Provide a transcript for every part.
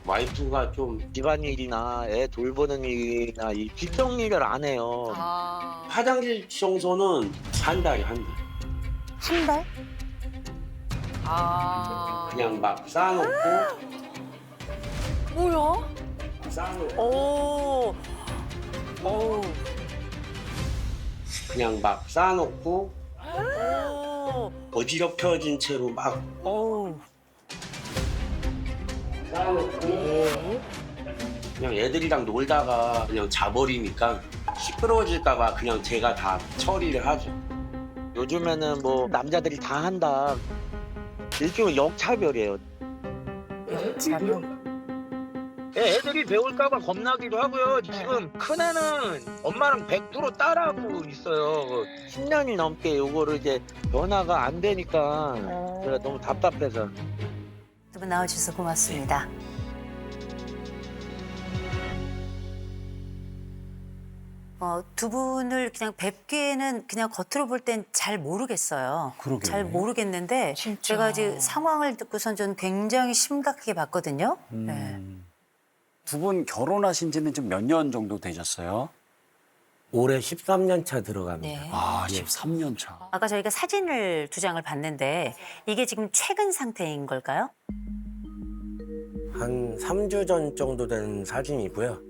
와이프가 좀 집안일이나 애 돌보는 일이나 이 뒷정리를 안 해요. 아. 화장실 청소는 한 달에 한 달. 한 달? 아. 그냥 막 쌓아놓고 뭐야? 쌓아놓고 오. 오. 그냥 막 쌓아놓고 오. 어지럽혀진 채로 막 오. 쌓아놓고 그냥 애들이랑 놀다가 그냥 자버리니까 시끄러워질까봐 그냥 제가 다 처리를 하죠. 요즘에는 뭐 남자들이 다 한다. 일종의 역차별이에요. 애들이 배울까봐 겁나기도 하고요. 지금 큰애는 엄마랑 100% 따라하고 있어요. 10년이 넘게 요거를 이제 변화가 안 되니까 제가 너무 답답해서. 두 분 나와주셔서 고맙습니다. 두 분을 그냥 뵙기에는 그냥 겉으로 볼 땐 잘 모르겠어요. 그러게요. 잘 모르겠는데 진짜. 제가 이제 상황을 듣고선 저는 굉장히 심각하게 봤거든요. 네. 두 분 결혼하신 지는 좀 몇 년 정도 되셨어요? 올해 13년 차 들어갑니다. 네. 아, 13년 차. 아까 저희가 사진을 두 장을 봤는데 이게 지금 최근 상태인 걸까요? 한 3주 전 정도 된 사진이고요.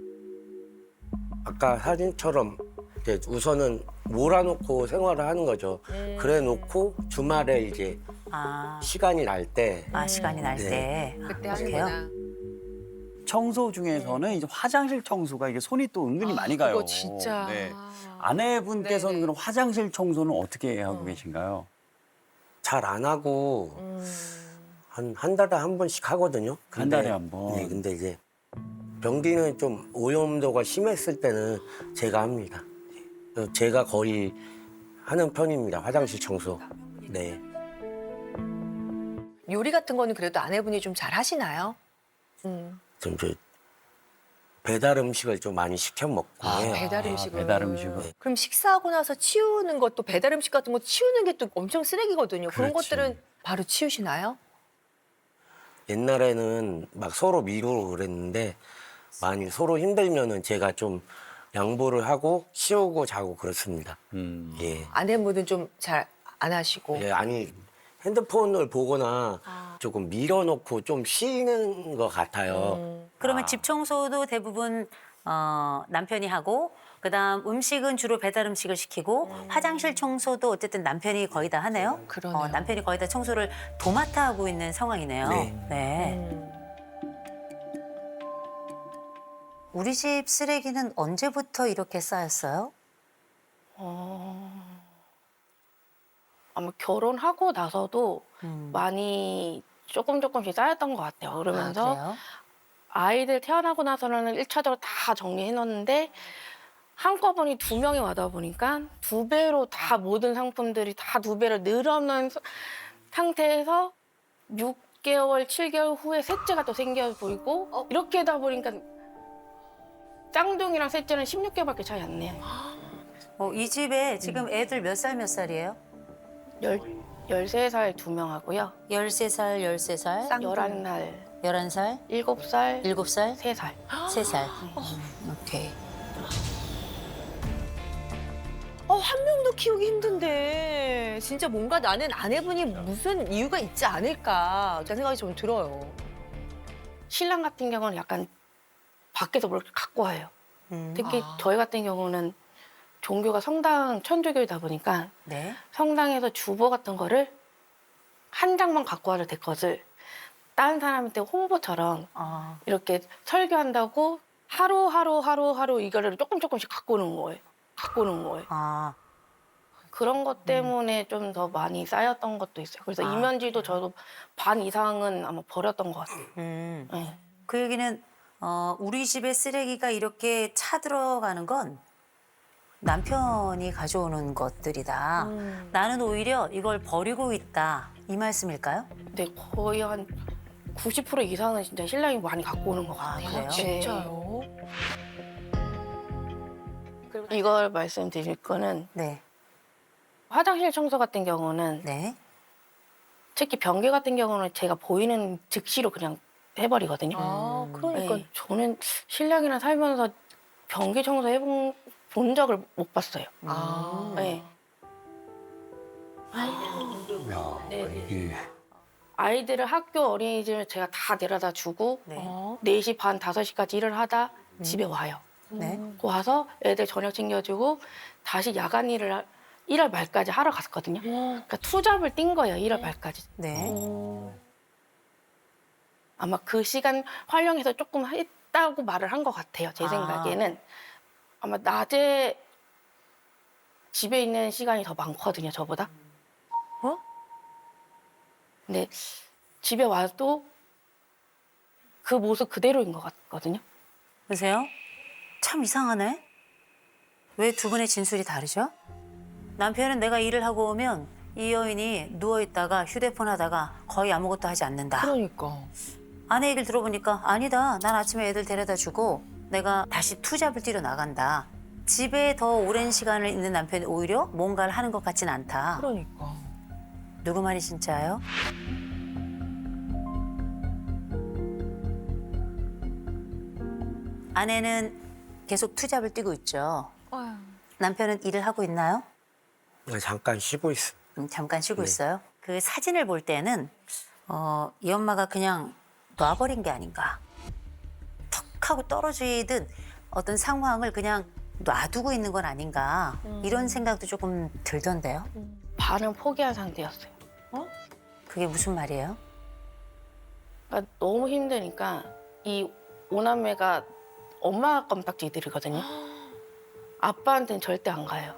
아까 사진처럼 이제 우선은 몰아놓고 생활을 하는 거죠. 그래 놓고 주말에 이제 아, 시간이 날 때 시간이 날 네. 때. 그때 그렇게요? 하는구나. 청소 중에서는 이제 화장실 청소가 이게 손이 또 은근히 많이 가요. 그거 진짜. 네. 아내분께서는 네네. 그럼 화장실 청소는 어떻게 하고 계신가요? 잘 안 하고 한 달에 한 번씩 하거든요. 한 달에 한 번. 네, 근데 이제 변기는 좀 오염도가 심했을 때는 제가 합니다. 그래서 제가 거의 하는 편입니다. 화장실 청소. 네. 요리 같은 거는 그래도 아내분이 좀 잘 하시나요? 좀 배달 음식을 좀 많이 시켜 먹고 해요. 배달 음식을. 배달 음식을. 네. 그럼 식사하고 나서 치우는 것도 배달 음식 같은 거 치우는 게 또 엄청 쓰레기거든요. 그런 그렇지. 것들은 바로 치우시나요? 옛날에는 막 서로 미루고 그랬는데 많이 서로 힘들면은 제가 좀 양보를 하고 치우고 자고 그렇습니다. 예. 아내분은 좀 잘 안 하시고. 예, 아니 핸드폰을 보거나 조금 밀어놓고 좀 쉬는 것 같아요. 그러면 집 청소도 대부분 남편이 하고 그다음 음식은 주로 배달 음식을 시키고 화장실 청소도 어쨌든 남편이 거의 다 하네요. 그러네요. 남편이 거의 다 청소를 도맡아 하고 있는 상황이네요. 네. 네. 우리 집 쓰레기는 언제부터 이렇게 쌓였어요? 아마 결혼하고 나서도 음. 많이 조금씩 쌓였던 것 같아요. 그러면서 그래요? 아이들 태어나고 나서는 1차적으로 다 정리해 놨는데 한꺼번에 2명이 와다 보니까 2배로 다 모든 상품들이 다 2배로 늘어난 상태에서 6개월, 7개월 후에 셋째가 또 생겨 보이고 이렇게 하다 보니까 쌍둥이랑 셋째는 16개월밖에 차이 안 나요. 이 집에 지금 애들 몇 살 몇 살이에요? 13살 2명 하고요. 13살, 13살, 11살, 11살, 7살, 7살, 3살. 3살. 오케이. 한 명도 키우기 힘든데 진짜 뭔가 나는 아내분이 무슨 이유가 있지 않을까 그런 생각이 좀 들어요. 신랑 같은 경우는 약간 밖에서 뭘 갖고 와요. 특히 저희 같은 경우는 종교가 성당 천주교이다 보니까 네. 성당에서 주보 같은 거를 한 장만 갖고 와도 될 것을 다른 사람한테 홍보처럼 이렇게 설교한다고 하루 이거를 조금씩 갖고 오는 거예요. 그런 것 때문에 좀 더 많이 쌓였던 것도 있어요. 그래서 이면지도 저도 반 이상은 아마 버렸던 것 같아요. 네. 그 얘기는 우리 집에 쓰레기가 이렇게 차 들어가는 건 남편이 가져오는 것들이다. 나는 오히려 이걸 버리고 있다. 이 말씀일까요? 근데 거의 한 90% 이상은 진짜 신랑이 많이 갖고 오는 것 같아요. 그래요? 네. 진짜요? 이걸 말씀드릴 거는 네. 화장실 청소 같은 경우는 네. 특히 변기 같은 경우는 제가 보이는 즉시로 그냥 해버리거든요. 아, 그러니까. 네, 저는 신랑이랑 살면서 변기 청소 본 적을 못 봤어요. 아. 네. 야, 네. 이게 아이들을 학교 어린이집에 제가 다 데려다 주고 네. 어? 4시 반, 5시까지 일을 하다 집에 와요. 네. 와서 애들 저녁 챙겨주고 다시 야간 일을 1월 말까지 하러 갔거든요. 그러니까 투잡을 뛴 거예요, 1월 말까지. 네. 아마 그 시간 활용해서 조금 했다고 말을 한 것 같아요. 제 아. 생각에는. 아마 낮에 집에 있는 시간이 더 많거든요, 저보다. 어? 근데 집에 와도 그 모습 그대로인 것 같거든요. 보세요. 참 이상하네. 왜 두 분의 진술이 다르죠? 남편은 내가 일을 하고 오면 이 여인이 누워있다가 휴대폰 하다가 거의 아무것도 하지 않는다. 그러니까. 아내 얘기를 들어보니까 아니다. 난 아침에 애들 데려다 주고 내가 다시 투잡을 뛰러 나간다. 집에 더 오랜 시간을 있는 남편이 오히려 뭔가를 하는 것 같진 않다. 그러니까. 누구 말이 진짜예요? 아내는 계속 투잡을 뛰고 있죠. 남편은 일을 하고 있나요? 잠깐 쉬고 있어. 잠깐 쉬고 네. 있어요. 그 사진을 볼 때는 이 엄마가 그냥 놔버린 게 아닌가. 턱 하고 떨어지듯 어떤 상황을 그냥 놔두고 있는 건 아닌가. 이런 생각도 조금 들던데요. 반은 포기한 상태였어요. 그게 무슨 말이에요? 그러니까 너무 힘드니까 이 오남매가 엄마 껌딱지들이거든요. 아빠한테는 절대 안 가요.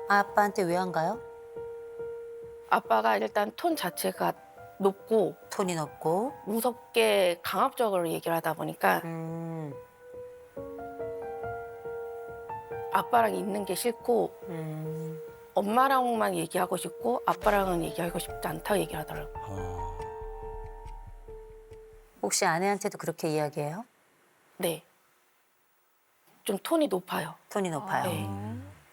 아빠한테 왜 안 가요? 아빠가 일단 톤 자체가 높고 톤이 높고. 무섭게 강압적으로 얘기를 하다 보니까 아빠랑 있는 게 싫고 엄마랑만 얘기하고 싶고 아빠랑은 얘기하고 싶지 않다고 얘기를 하더라고요. 혹시 아내한테도 그렇게 이야기해요? 네. 좀 톤이 높아요. 톤이 높아요. 네.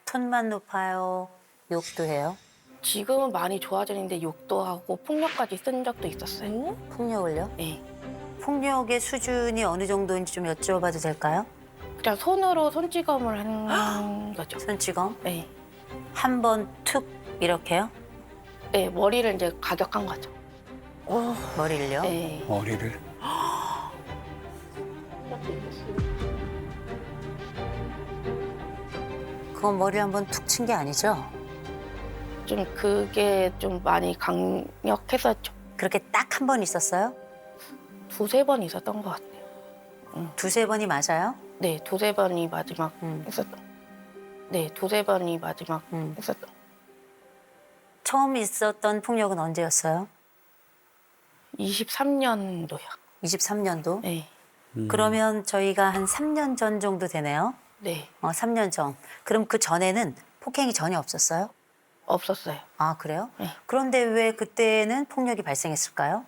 톤만 높아요. 욕도 해요. 지금은 많이 좋아졌는데 욕도 하고 폭력까지 쓴 적도 있었어요. 폭력을요? 네. 폭력의 수준이 어느 정도인지 좀 여쭤봐도 될까요? 그냥 손으로 손찌검을 하는 거죠. 손찌검 네. 한 번 툭 이렇게요? 네, 머리를 이제 가격한 거죠. 머리를요? 네. 머리를 그건 머리를 한 번 툭 친 게 아니죠? 좀 그게 좀 많이 강력했었죠. 그렇게 딱 한 번 있었어요? 2-3번 있었던 것 같아요. 두세 번이 맞아요? 네, 2-3번이 마지막 음. 했었던. 네, 2-3번이 마지막 했었던. 처음 있었던 폭력은 언제였어요? 23년도요. 23년도? 네. 그러면 저희가 한 3년 전 정도 되네요? 네. 3년 전. 그럼 그 전에는 폭행이 전혀 없었어요? 없었어요. 아, 그래요? 네. 그런데 왜 그때는 폭력이 발생했을까요?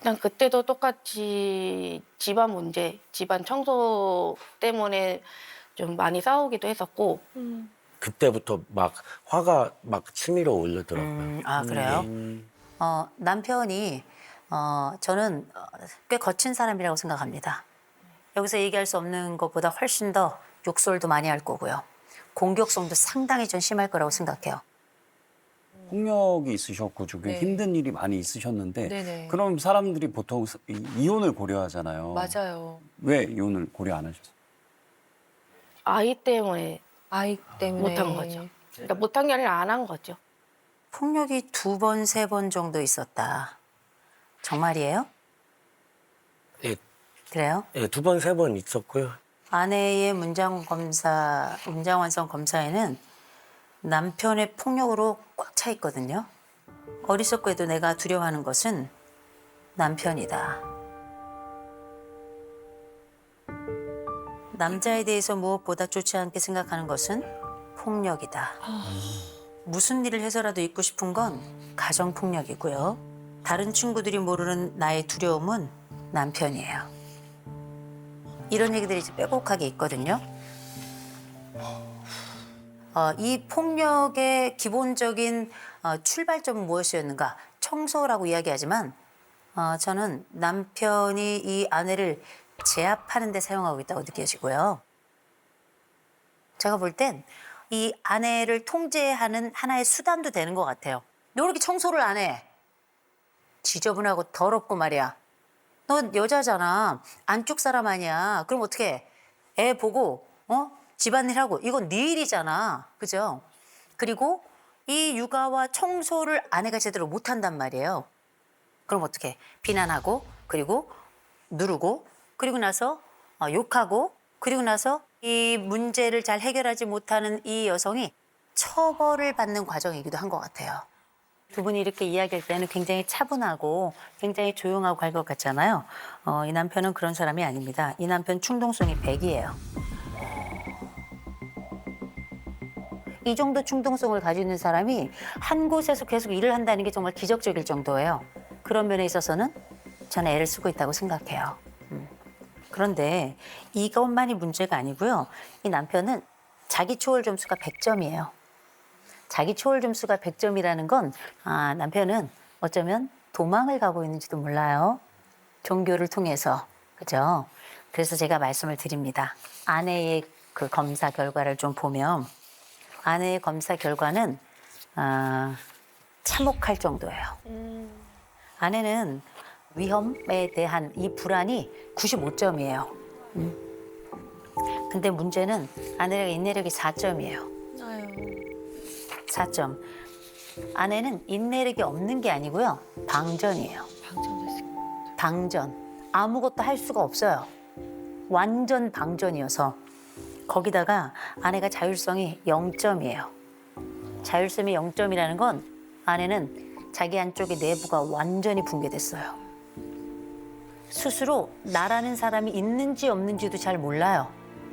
그냥 그때도 똑같이 집안 문제, 집안 청소 때문에 좀 많이 싸우기도 했었고 그때부터 막 화가 막 치밀어 오르더라고요. 아, 그래요? 남편이 저는 꽤 거친 사람이라고 생각합니다. 여기서 얘기할 수 없는 것보다 훨씬 더 욕설도 많이 할 거고요. 공격성도 상당히 좀 심할 거라고 생각해요. 폭력이 있으셨고 좀 네. 힘든 일이 많이 있으셨는데 네네. 그럼 사람들이 보통 이혼을 고려하잖아요. 맞아요. 왜 이혼을 고려 안 하셨어요? 아이 때문에 아이 때문에. 못한 거죠. 그러니까 못한 게 아니라 안 한 거죠. 폭력이 2번, 3번 정도 있었다. 정말이에요? 예, 그래요? 예, 2번, 3번 있었고요. 아내의 문장완성 검사에는 남편의 폭력으로 꽉 차 있거든요. 어리석고 해도 내가 두려워하는 것은 남편이다. 남자에 대해서 무엇보다 좋지 않게 생각하는 것은 폭력이다. 무슨 일을 해서라도 잊고 싶은 건 가정폭력이고요. 다른 친구들이 모르는 나의 두려움은 남편이에요. 이런 얘기들이 이제 빼곡하게 있거든요. 이 폭력의 기본적인 출발점은 무엇이었는가? 청소라고 이야기하지만 저는 남편이 이 아내를 제압하는 데 사용하고 있다고 느껴지고요. 제가 볼 땐 이 아내를 통제하는 하나의 수단도 되는 것 같아요. 너 이렇게 청소를 안 해? 지저분하고 더럽고 말이야. 넌 여자잖아. 안쪽 사람 아니야. 그럼 어떻게 애 보고 집안일 하고 이건 네 일이잖아. 그죠? 그리고 이 육아와 청소를 아내가 제대로 못한단 말이에요. 그럼 어떻게 비난하고 그리고 누르고 그리고 나서 욕하고 그리고 나서 이 문제를 잘 해결하지 못하는 이 여성이 처벌을 받는 과정이기도 한 것 같아요. 두 분이 이렇게 이야기할 때는 굉장히 차분하고 굉장히 조용하고 갈 것 같잖아요. 이 남편은 그런 사람이 아닙니다. 이 남편 충동성이 100이에요. 이 정도 충동성을 가지고 있는 사람이 한 곳에서 계속 일을 한다는 게 정말 기적적일 정도예요. 그런 면에 있어서는 저는 애를 쓰고 있다고 생각해요. 그런데 이것만이 문제가 아니고요. 이 남편은 자기 초월 점수가 100점이에요. 자기 초월 점수가 100점이라는 건 남편은 어쩌면 도망을 가고 있는지도 몰라요. 종교를 통해서. 그죠? 그래서 제가 말씀을 드립니다. 아내의 그 검사 결과를 좀 보면 아내의 검사 결과는 참혹할 정도예요. 아내는 위험에 대한 이 불안이 95점이에요. 근데 문제는 아내가 인내력이 4점이에요. 4점. 아내는 인내력이 없는 게 아니고요. 방전이에요. 방전. 아무것도 할 수가 없어요. 완전 방전이어서. 거기다가 아내가 자율성이 0점이에요. 자율성이 0점이라는 건 아내는 자기 안쪽의 내부가 완전히 붕괴됐어요. 스스로 나라는 사람이 있는지 없는지도 잘 몰라요.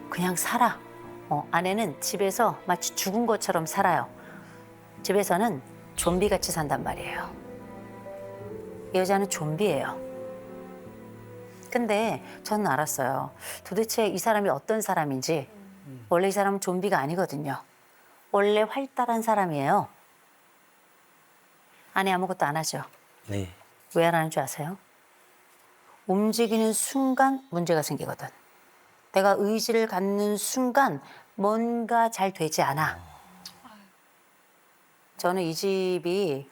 그냥 살아. 아내는 집에서 마치 죽은 것처럼 살아요. 집에서는 좀비같이 산단 말이에요. 이 여자는 좀비예요. 근데 저는 알았어요. 도대체 이 사람이 어떤 사람인지. 원래 이 사람은 좀비가 아니거든요. 원래 활달한 사람이에요. 아내 아무것도 안 하죠. 네. 왜 안 하는 줄 아세요? 움직이는 순간 문제가 생기거든. 내가 의지를 갖는 순간 뭔가 잘 되지 않아. 저는 이 집이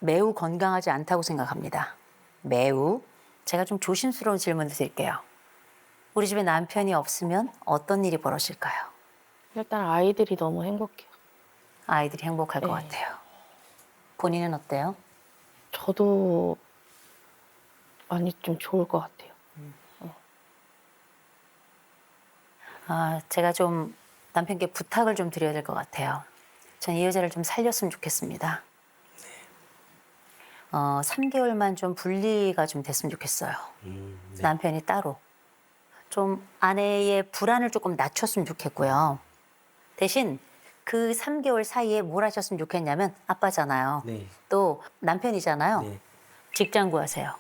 매우 건강하지 않다고 생각합니다. 매우. 제가 좀 조심스러운 질문을 드릴게요. 우리 집에 남편이 없으면 어떤 일이 벌어질까요? 일단 아이들이 너무 행복해요. 아이들이 행복할 것 네. 같아요. 본인은 어때요? 저도 많이 좀 좋을 것 같아요. 제가 좀 남편께 부탁을 좀 드려야 될 것 같아요. 전 이 여자를 좀 살렸으면 좋겠습니다. 3개월만 좀 분리가 좀 됐으면 좋겠어요. 네. 남편이 따로. 좀 아내의 불안을 조금 낮췄으면 좋겠고요. 대신 그 3개월 사이에 뭘 하셨으면 좋겠냐면 아빠잖아요. 네. 또 남편이잖아요. 네. 직장 구하세요.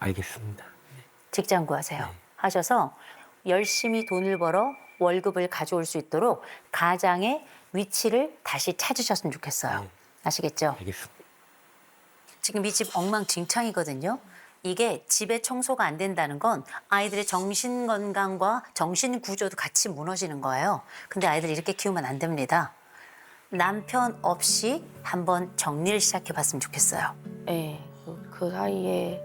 알겠습니다. 직장 구하세요. 네. 하셔서 열심히 돈을 벌어 월급을 가져올 수 있도록 가장의 위치를 다시 찾으셨으면 좋겠어요. 네. 아시겠죠? 알겠습니다. 지금 이 집 엉망진창이거든요. 이게 집에 청소가 안 된다는 건 아이들의 정신 건강과 정신 구조도 같이 무너지는 거예요. 근데 아이들 이렇게 키우면 안 됩니다. 남편 없이 한번 정리를 시작해 봤으면 좋겠어요. 네, 그 사이에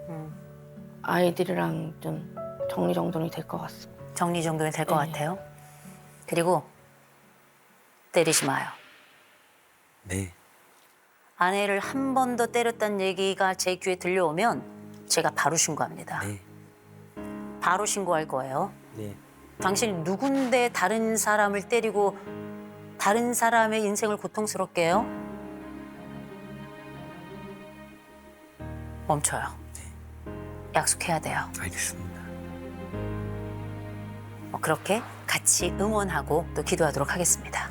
아이들이랑 좀 정리정돈이 될 것 같습니다. 정리정돈이 될 것 네. 같아요. 그리고 때리지 마요. 네. 아내를 한 번 더 때렸다는 얘기가 제 귀에 들려오면 제가 바로 신고합니다. 네. 바로 신고할 거예요. 네. 당신 누군데 다른 사람을 때리고 다른 사람의 인생을 고통스럽게 해요? 멈춰요. 약속해야 돼요. 알겠습니다. 그렇게 같이 응원하고 또 기도하도록 하겠습니다.